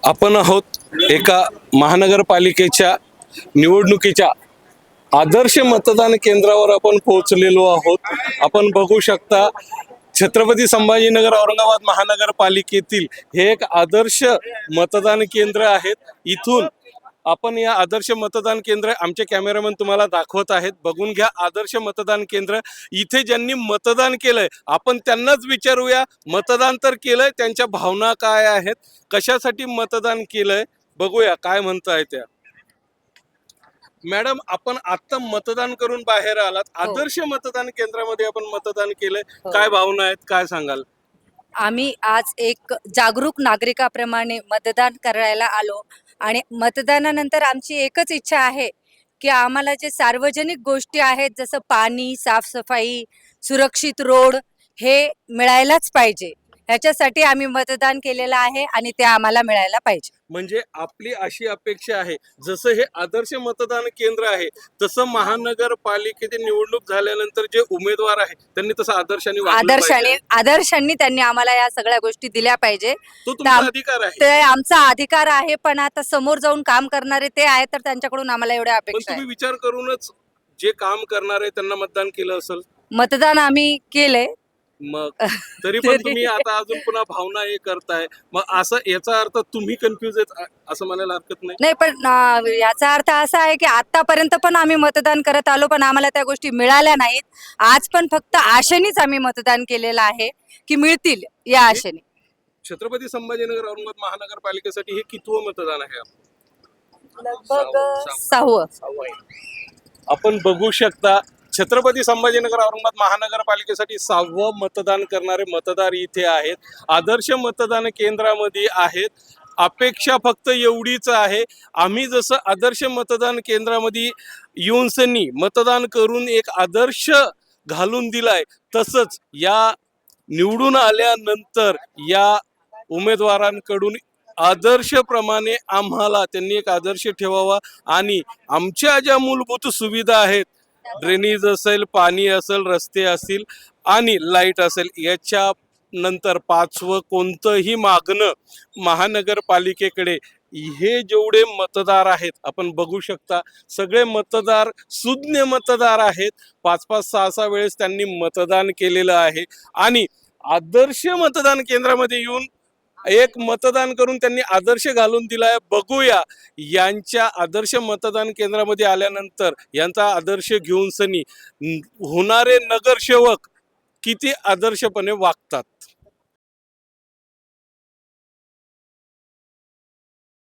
आपण आहोत एका महानगरपालिकेच्या निवडणुकीच्या आदर्श मतदान केंद्रावर आपण पोहोचलेलो आहोत। आपण बघू शकता छत्रपती संभाजीनगर औरंगाबाद महानगरपालिकेतील हे एक आदर्श मतदान केंद्र आहेत। इथून आपण या आदर्श मतदान केंद्र आमचे कॅमेरामॅन तुम्हाला दाखवत आहेत। बघून घ्या आदर्श मतदान केंद्र। इथे ज्यांनी मतदान केलंय आपण त्यांनाच विचारूया, मतदान तर केलंय, त्यांच्या भावना काय आहेत, कशासाठी मतदान केलंय, बघूया काय म्हणताय त्या। मॅडम, आपण आता मतदान करून बाहेर आलात, आदर्श मतदान केंद्रामध्ये आपण मतदान केलंय, काय भावना आहेत, काय सांगाल? आम्ही आज एक जागरूक नागरिकाप्रमाणे मतदान करायला आलो आणि मतदानानंतर आमची एकच इच्छा आहे की आम्हाला जे सार्वजनिक गोष्टी आहेत जसं पाणी, साफसफाई, सुरक्षित रोड हे मिळायलाच पाहिजे। ह्याच्यासाठी आम्ही मतदान केलेलं आहे आणि ते आम्हाला मिळायला पाहिजे। म्हणजे आपली अशी अपेक्षा आहे, जसं हे आदर्श मतदान केंद्र आहे तसं महानगरपालिकेची निवडणूक झाल्यानंतर जे उमेदवार आहे त्यांनी तसं आदर्शाने वागलं पाहिजे। आदर्शांनी त्यांनी आम्हाला या सगळ्या गोष्टी दिल्या पाहिजे। तो तुमचा अधिकार आहे, ते आमचा अधिकार आहे, पण आता समोर जाऊन काम करणारे ते आहेत तर त्यांच्याकडून आम्हाला एवढ्या पण अपेक्षा तुम्ही आहे। विचार करूनच जे काम करणारे त्यांना मतदान केलं असेल। मतदान आम्ही केलंय, मग तरी पण तुम्ही आता अजून पुन्हा भावना हे करताय, मग असं याचा अर्थ तुम्ही कन्फ्युज आहेत असं म्हणायला हरकत नाही? नाही पण याचा अर्थ असा आहे की आतापर्यंत पण आम्ही मतदान करत आलो पण आम्हाला त्या गोष्टी मिळाल्या नाहीत। आज पण फक्त आशेनेच आम्ही मतदान केलेलं आहे की मिळतील या आशेने। छत्रपती संभाजीनगर औरंगाबाद महानगरपालिकेसाठी हे कितवं मतदान आहे? लगभग 6वं। आपण बघू शकता छत्रपती संभाजीनगर औरंगाबाद महानगरपालिकेसाठी 6वं मतदान करणारे मतदार इथे आहेत, आदर्श मतदान केंद्रामध्ये आहेत। अपेक्षा फक्त एवढीच आहे, आम्ही जसं आदर्श मतदान केंद्रामध्ये येऊनसनी मतदान करून एक आदर्श घालून दिलाय, तसंच या निवडून आल्यानंतर या उमेदवारांकडून आदर्शप्रमाणे आम्हाला त्यांनी एक आदर्श ठेवावा आणि आमच्या ज्या मूलभूत सुविधा आहेत, ड्रेनेज असेल, पाणी असेल, रस्ते असतील आणि लाईट असेल, याच्या नंतर 5वं कोणतंही मागणं महानगरपालिकेकडे हे जेवढे मतदार आहेत आपण बघू शकता, सगळे मतदार सुज्ञ मतदार आहेत। 5-5, 6-6 वेळेस त्यांनी मतदान केलेलं आहे आणि आदर्श मतदान केंद्रामध्ये येऊन एक मतदान करून त्यांनी आदर्श घालून दिलाय। बघूया यांच्या आदर्श मतदान केंद्रामध्ये आल्यानंतर यांचा आदर्श घेऊन सनी होणारे नगरसेवक किती आदर्शपणे वागतात।